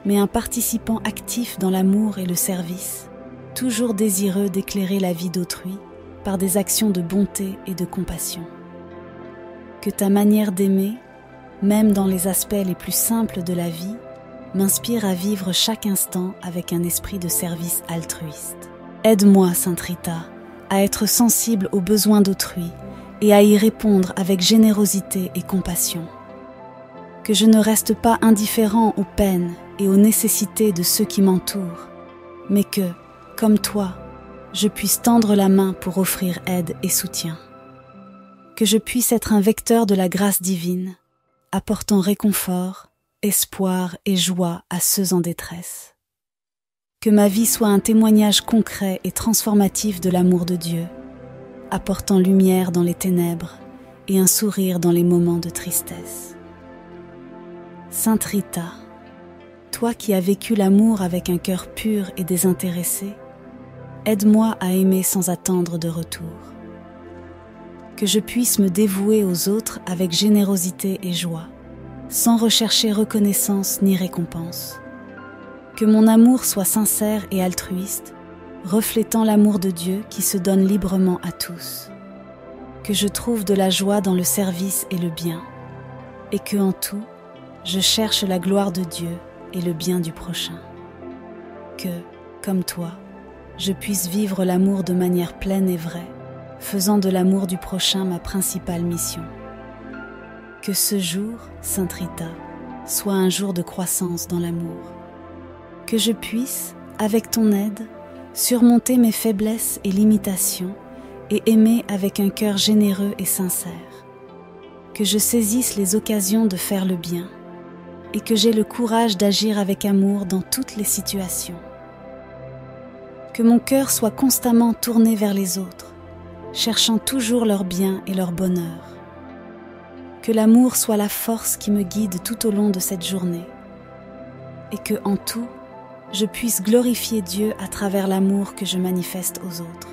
mais un participant actif dans l'amour et le service, toujours désireux d'éclairer la vie d'autrui par des actions de bonté et de compassion. Que ta manière d'aimer, même dans les aspects les plus simples de la vie, m'inspire à vivre chaque instant avec un esprit de service altruiste. Aide-moi, Sainte Rita, à être sensible aux besoins d'autrui et à y répondre avec générosité et compassion. Que je ne reste pas indifférent aux peines et aux nécessités de ceux qui m'entourent, mais que, comme toi, je puisse tendre la main pour offrir aide et soutien. Que je puisse être un vecteur de la grâce divine, apportant réconfort, espoir et joie à ceux en détresse. Que ma vie soit un témoignage concret et transformatif de l'amour de Dieu, apportant lumière dans les ténèbres et un sourire dans les moments de tristesse. Sainte Rita, toi qui as vécu l'amour avec un cœur pur et désintéressé, aide-moi à aimer sans attendre de retour. Que je puisse me dévouer aux autres avec générosité et joie, sans rechercher reconnaissance ni récompense. Que mon amour soit sincère et altruiste, reflétant l'amour de Dieu qui se donne librement à tous. Que je trouve de la joie dans le service et le bien, et que en tout, je cherche la gloire de Dieu et le bien du prochain. Que, comme toi, je puisse vivre l'amour de manière pleine et vraie, faisant de l'amour du prochain ma principale mission. Que ce jour, Sainte Rita, soit un jour de croissance dans l'amour. Que je puisse, avec ton aide, surmonter mes faiblesses et limitations et aimer avec un cœur généreux et sincère. Que je saisisse les occasions de faire le bien et que j'aie le courage d'agir avec amour dans toutes les situations. Que mon cœur soit constamment tourné vers les autres, cherchant toujours leur bien et leur bonheur. Que l'amour soit la force qui me guide tout au long de cette journée et que, en tout, je puisse glorifier Dieu à travers l'amour que je manifeste aux autres.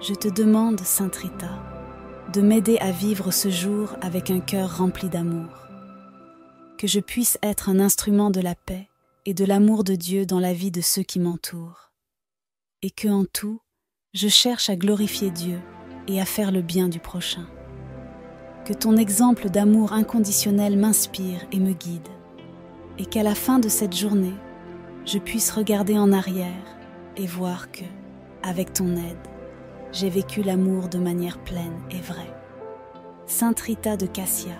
Je te demande, Sainte Rita, de m'aider à vivre ce jour avec un cœur rempli d'amour. Que je puisse être un instrument de la paix et de l'amour de Dieu dans la vie de ceux qui m'entourent. Et que, en tout, je cherche à glorifier Dieu et à faire le bien du prochain. Que ton exemple d'amour inconditionnel m'inspire et me guide, et qu'à la fin de cette journée, je puisse regarder en arrière et voir que, avec ton aide, j'ai vécu l'amour de manière pleine et vraie. Sainte Rita de Cassia,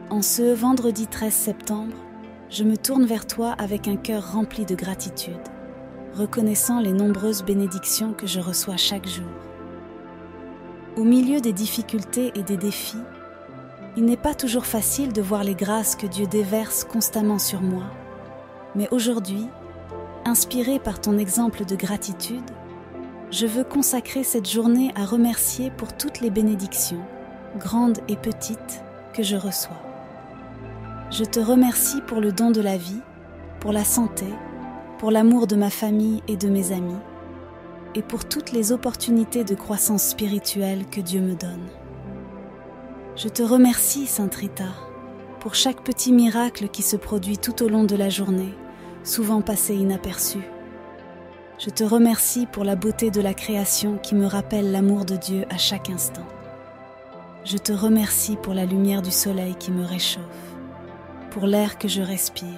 en ce vendredi 13 septembre, je me tourne vers toi avec un cœur rempli de gratitude, reconnaissant les nombreuses bénédictions que je reçois chaque jour. Au milieu des difficultés et des défis, il n'est pas toujours facile de voir les grâces que Dieu déverse constamment sur moi, mais aujourd'hui, inspiré par ton exemple de gratitude, je veux consacrer cette journée à remercier pour toutes les bénédictions, grandes et petites, que je reçois. Je te remercie pour le don de la vie, pour la santé, pour l'amour de ma famille et de mes amis, et pour toutes les opportunités de croissance spirituelle que Dieu me donne. Je te remercie, Sainte Rita, pour chaque petit miracle qui se produit tout au long de la journée, souvent passé inaperçu. Je te remercie pour la beauté de la création qui me rappelle l'amour de Dieu à chaque instant. Je te remercie pour la lumière du soleil qui me réchauffe, pour l'air que je respire,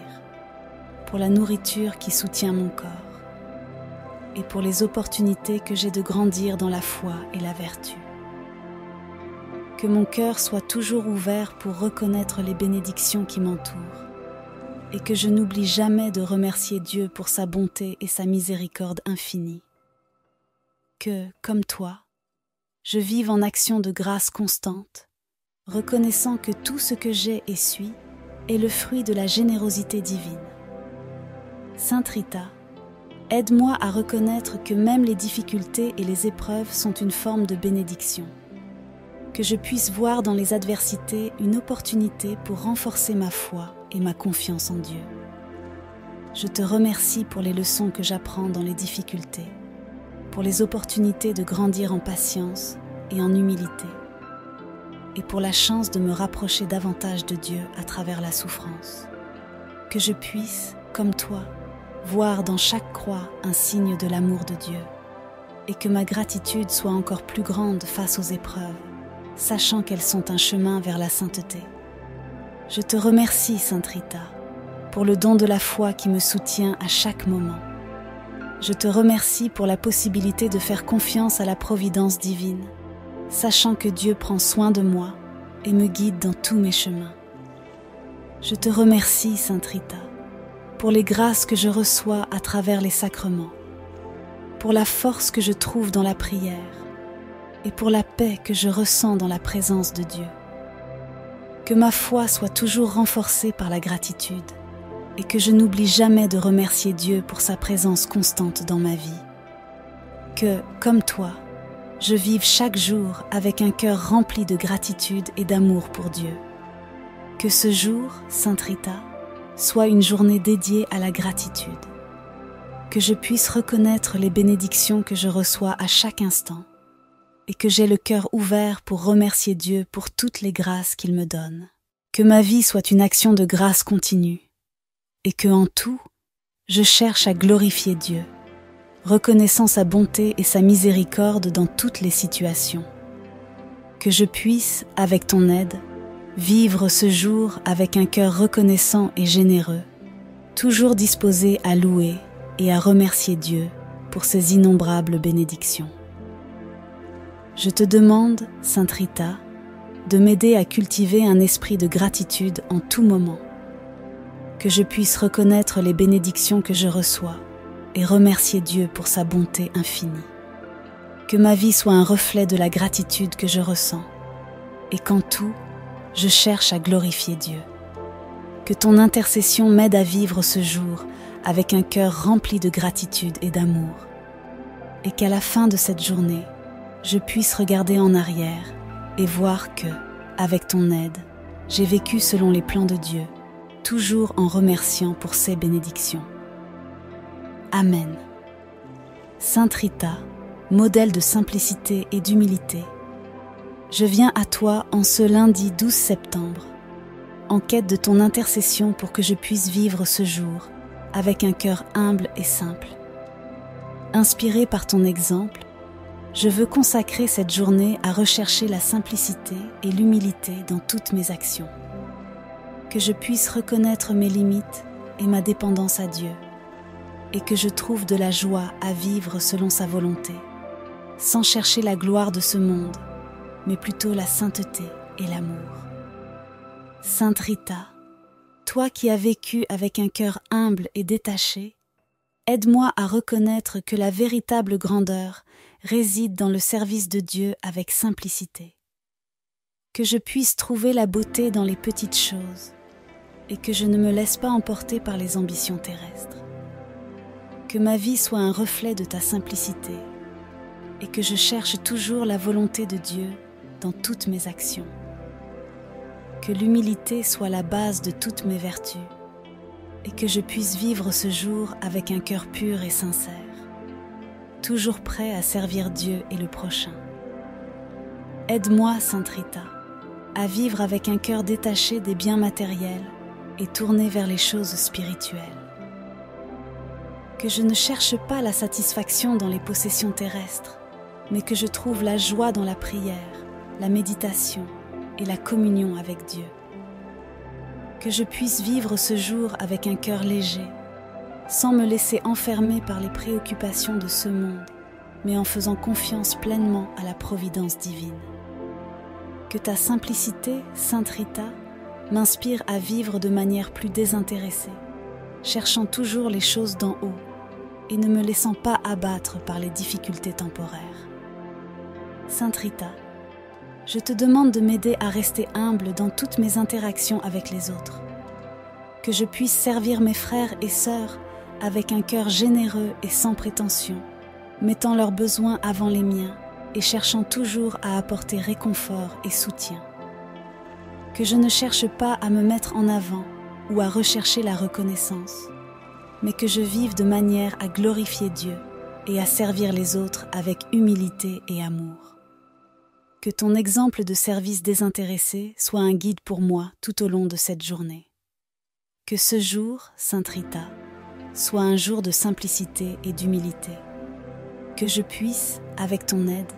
pour la nourriture qui soutient mon corps et pour les opportunités que j'ai de grandir dans la foi et la vertu. Que mon cœur soit toujours ouvert pour reconnaître les bénédictions qui m'entourent et que je n'oublie jamais de remercier Dieu pour sa bonté et sa miséricorde infinie. Que, comme toi, je vive en action de grâce constante, reconnaissant que tout ce que j'ai et suis est le fruit de la générosité divine. Sainte Rita, aide-moi à reconnaître que même les difficultés et les épreuves sont une forme de bénédiction, que je puisse voir dans les adversités une opportunité pour renforcer ma foi et ma confiance en Dieu. Je te remercie pour les leçons que j'apprends dans les difficultés, pour les opportunités de grandir en patience et en humilité, et pour la chance de me rapprocher davantage de Dieu à travers la souffrance. Que je puisse, comme toi, voir dans chaque croix un signe de l'amour de Dieu, et que ma gratitude soit encore plus grande face aux épreuves, sachant qu'elles sont un chemin vers la sainteté. Je te remercie, Sainte Rita, pour le don de la foi qui me soutient à chaque moment. Je te remercie pour la possibilité de faire confiance à la providence divine, sachant que Dieu prend soin de moi et me guide dans tous mes chemins. Je te remercie, Sainte Rita, pour les grâces que je reçois à travers les sacrements, pour la force que je trouve dans la prière et pour la paix que je ressens dans la présence de Dieu. Que ma foi soit toujours renforcée par la gratitude et que je n'oublie jamais de remercier Dieu pour sa présence constante dans ma vie. Que, comme toi, je vive chaque jour avec un cœur rempli de gratitude et d'amour pour Dieu. Que ce jour, Sainte Rita, soit une journée dédiée à la gratitude. Que je puisse reconnaître les bénédictions que je reçois à chaque instant et que j'ai le cœur ouvert pour remercier Dieu pour toutes les grâces qu'il me donne. Que ma vie soit une action de grâce continue et que, en tout, je cherche à glorifier Dieu, reconnaissant sa bonté et sa miséricorde dans toutes les situations. Que je puisse, avec ton aide, vivre ce jour avec un cœur reconnaissant et généreux, toujours disposé à louer et à remercier Dieu pour ses innombrables bénédictions. Je te demande, Sainte Rita, de m'aider à cultiver un esprit de gratitude en tout moment, que je puisse reconnaître les bénédictions que je reçois et remercier Dieu pour sa bonté infinie. Que ma vie soit un reflet de la gratitude que je ressens et qu'en tout, je cherche à glorifier Dieu. Que ton intercession m'aide à vivre ce jour avec un cœur rempli de gratitude et d'amour et qu'à la fin de cette journée, je puisse regarder en arrière et voir que, avec ton aide, j'ai vécu selon les plans de Dieu, toujours en remerciant pour ses bénédictions. Amen. Sainte Rita, modèle de simplicité et d'humilité, je viens à toi en ce lundi 12 septembre, en quête de ton intercession pour que je puisse vivre ce jour avec un cœur humble et simple. Inspirée par ton exemple, je veux consacrer cette journée à rechercher la simplicité et l'humilité dans toutes mes actions. Que je puisse reconnaître mes limites et ma dépendance à Dieu, et que je trouve de la joie à vivre selon sa volonté, sans chercher la gloire de ce monde, mais plutôt la sainteté et l'amour. Sainte Rita, toi qui as vécu avec un cœur humble et détaché, aide-moi à reconnaître que la véritable grandeur réside dans le service de Dieu avec simplicité. Que je puisse trouver la beauté dans les petites choses et que je ne me laisse pas emporter par les ambitions terrestres. Que ma vie soit un reflet de ta simplicité et que je cherche toujours la volonté de Dieu dans toutes mes actions. Que l'humilité soit la base de toutes mes vertus et que je puisse vivre ce jour avec un cœur pur et sincère, toujours prêt à servir Dieu et le prochain. Aide-moi, Sainte Rita, à vivre avec un cœur détaché des biens matériels et tourné vers les choses spirituelles. Que je ne cherche pas la satisfaction dans les possessions terrestres, mais que je trouve la joie dans la prière, la méditation et la communion avec Dieu. Que je puisse vivre ce jour avec un cœur léger, sans me laisser enfermer par les préoccupations de ce monde, mais en faisant confiance pleinement à la providence divine. Que ta simplicité, Sainte Rita, m'inspire à vivre de manière plus désintéressée, cherchant toujours les choses d'en haut et ne me laissant pas abattre par les difficultés temporaires. Sainte Rita, je te demande de m'aider à rester humble dans toutes mes interactions avec les autres, que je puisse servir mes frères et sœurs avec un cœur généreux et sans prétention, mettant leurs besoins avant les miens et cherchant toujours à apporter réconfort et soutien. Que je ne cherche pas à me mettre en avant ou à rechercher la reconnaissance, mais que je vive de manière à glorifier Dieu et à servir les autres avec humilité et amour. Que ton exemple de service désintéressé soit un guide pour moi tout au long de cette journée. Que ce jour, Sainte Rita, soit un jour de simplicité et d'humilité. Que je puisse, avec ton aide,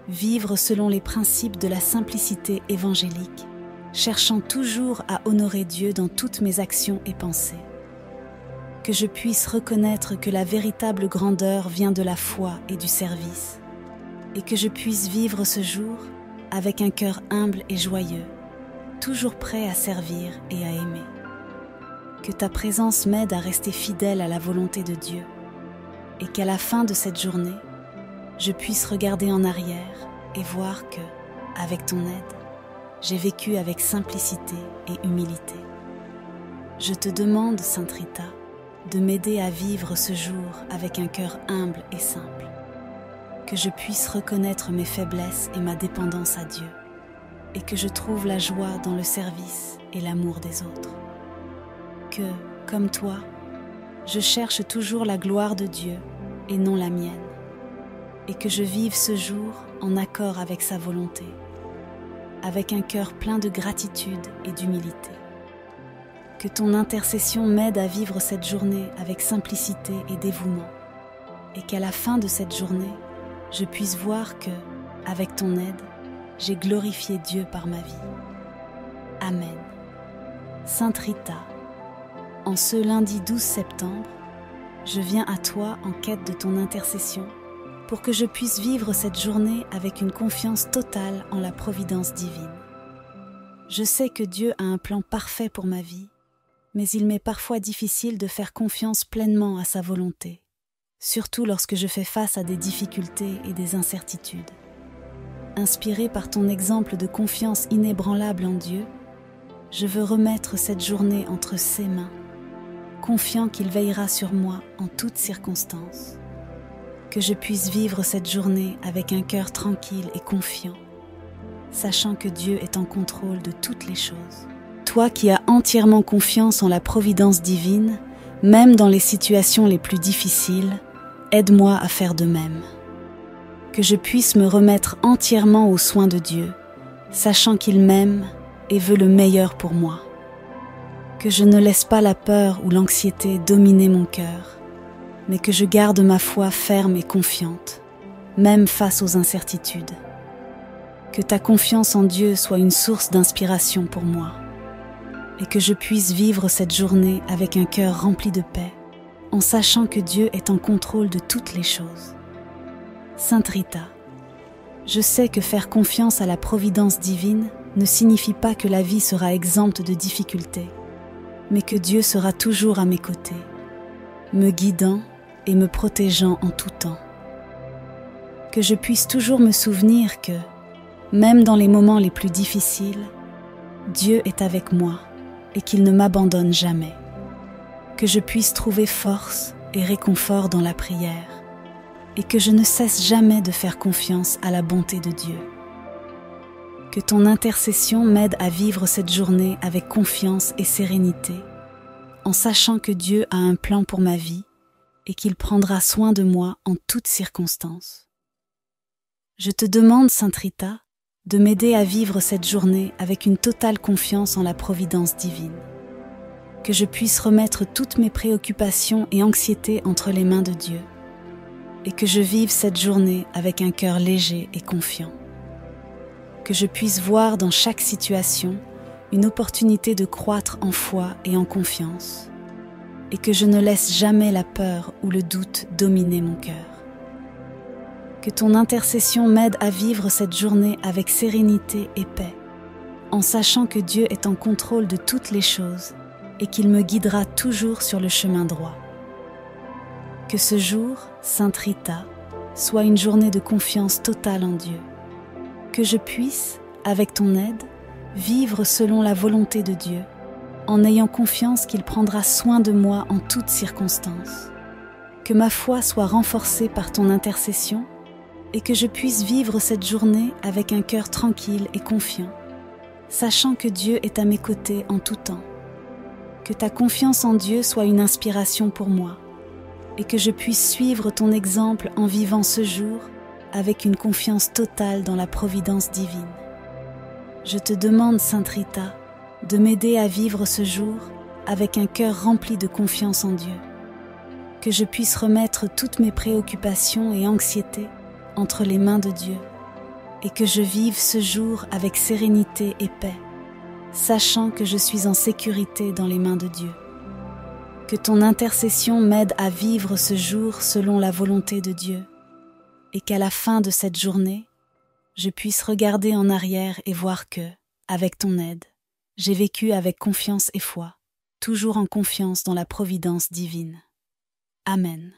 vivre selon les principes de la simplicité évangélique, cherchant toujours à honorer Dieu dans toutes mes actions et pensées. Que je puisse reconnaître que la véritable grandeur vient de la foi et du service, et que je puisse vivre ce jour avec un cœur humble et joyeux, toujours prêt à servir et à aimer. Que ta présence m'aide à rester fidèle à la volonté de Dieu, et qu'à la fin de cette journée, je puisse regarder en arrière et voir que, avec ton aide, j'ai vécu avec simplicité et humilité. Je te demande, Sainte Rita, de m'aider à vivre ce jour avec un cœur humble et simple, que je puisse reconnaître mes faiblesses et ma dépendance à Dieu, et que je trouve la joie dans le service et l'amour des autres. Que, comme toi, je cherche toujours la gloire de Dieu et non la mienne, et que je vive ce jour en accord avec sa volonté, avec un cœur plein de gratitude et d'humilité. Que ton intercession m'aide à vivre cette journée avec simplicité et dévouement, et qu'à la fin de cette journée, je puisse voir que, avec ton aide, j'ai glorifié Dieu par ma vie. Amen. Sainte Rita, en ce lundi 12 septembre, je viens à toi en quête de ton intercession pour que je puisse vivre cette journée avec une confiance totale en la providence divine. Je sais que Dieu a un plan parfait pour ma vie, mais il m'est parfois difficile de faire confiance pleinement à sa volonté, surtout lorsque je fais face à des difficultés et des incertitudes. Inspirée par ton exemple de confiance inébranlable en Dieu, je veux remettre cette journée entre ses mains, confiant qu'il veillera sur moi en toutes circonstances. Que je puisse vivre cette journée avec un cœur tranquille et confiant, sachant que Dieu est en contrôle de toutes les choses. Toi qui as entièrement confiance en la providence divine, même dans les situations les plus difficiles, aide-moi à faire de même. Que je puisse me remettre entièrement aux soins de Dieu, sachant qu'il m'aime et veut le meilleur pour moi. Que je ne laisse pas la peur ou l'anxiété dominer mon cœur, mais que je garde ma foi ferme et confiante, même face aux incertitudes. Que ta confiance en Dieu soit une source d'inspiration pour moi, et que je puisse vivre cette journée avec un cœur rempli de paix, en sachant que Dieu est en contrôle de toutes les choses. Sainte Rita, je sais que faire confiance à la providence divine ne signifie pas que la vie sera exempte de difficultés, mais que Dieu sera toujours à mes côtés, me guidant et me protégeant en tout temps. Que je puisse toujours me souvenir que, même dans les moments les plus difficiles, Dieu est avec moi et qu'il ne m'abandonne jamais. Que je puisse trouver force et réconfort dans la prière et que je ne cesse jamais de faire confiance à la bonté de Dieu. Que ton intercession m'aide à vivre cette journée avec confiance et sérénité, en sachant que Dieu a un plan pour ma vie et qu'il prendra soin de moi en toutes circonstances. Je te demande, Sainte Rita, de m'aider à vivre cette journée avec une totale confiance en la providence divine. Que je puisse remettre toutes mes préoccupations et anxiétés entre les mains de Dieu, et que je vive cette journée avec un cœur léger et confiant. Que je puisse voir dans chaque situation une opportunité de croître en foi et en confiance, et que je ne laisse jamais la peur ou le doute dominer mon cœur. Que ton intercession m'aide à vivre cette journée avec sérénité et paix, en sachant que Dieu est en contrôle de toutes les choses et qu'il me guidera toujours sur le chemin droit. Que ce jour, Sainte Rita, soit une journée de confiance totale en Dieu. Que je puisse, avec ton aide, vivre selon la volonté de Dieu, en ayant confiance qu'il prendra soin de moi en toutes circonstances. Que ma foi soit renforcée par ton intercession et que je puisse vivre cette journée avec un cœur tranquille et confiant, sachant que Dieu est à mes côtés en tout temps. Que ta confiance en Dieu soit une inspiration pour moi et que je puisse suivre ton exemple en vivant ce jour avec une confiance totale dans la providence divine. Je te demande, Sainte Rita, de m'aider à vivre ce jour avec un cœur rempli de confiance en Dieu. Que je puisse remettre toutes mes préoccupations et anxiétés entre les mains de Dieu et que je vive ce jour avec sérénité et paix, sachant que je suis en sécurité dans les mains de Dieu. Que ton intercession m'aide à vivre ce jour selon la volonté de Dieu et qu'à la fin de cette journée, je puisse regarder en arrière et voir que, avec ton aide, j'ai vécu avec confiance et foi, toujours en confiance dans la providence divine. Amen.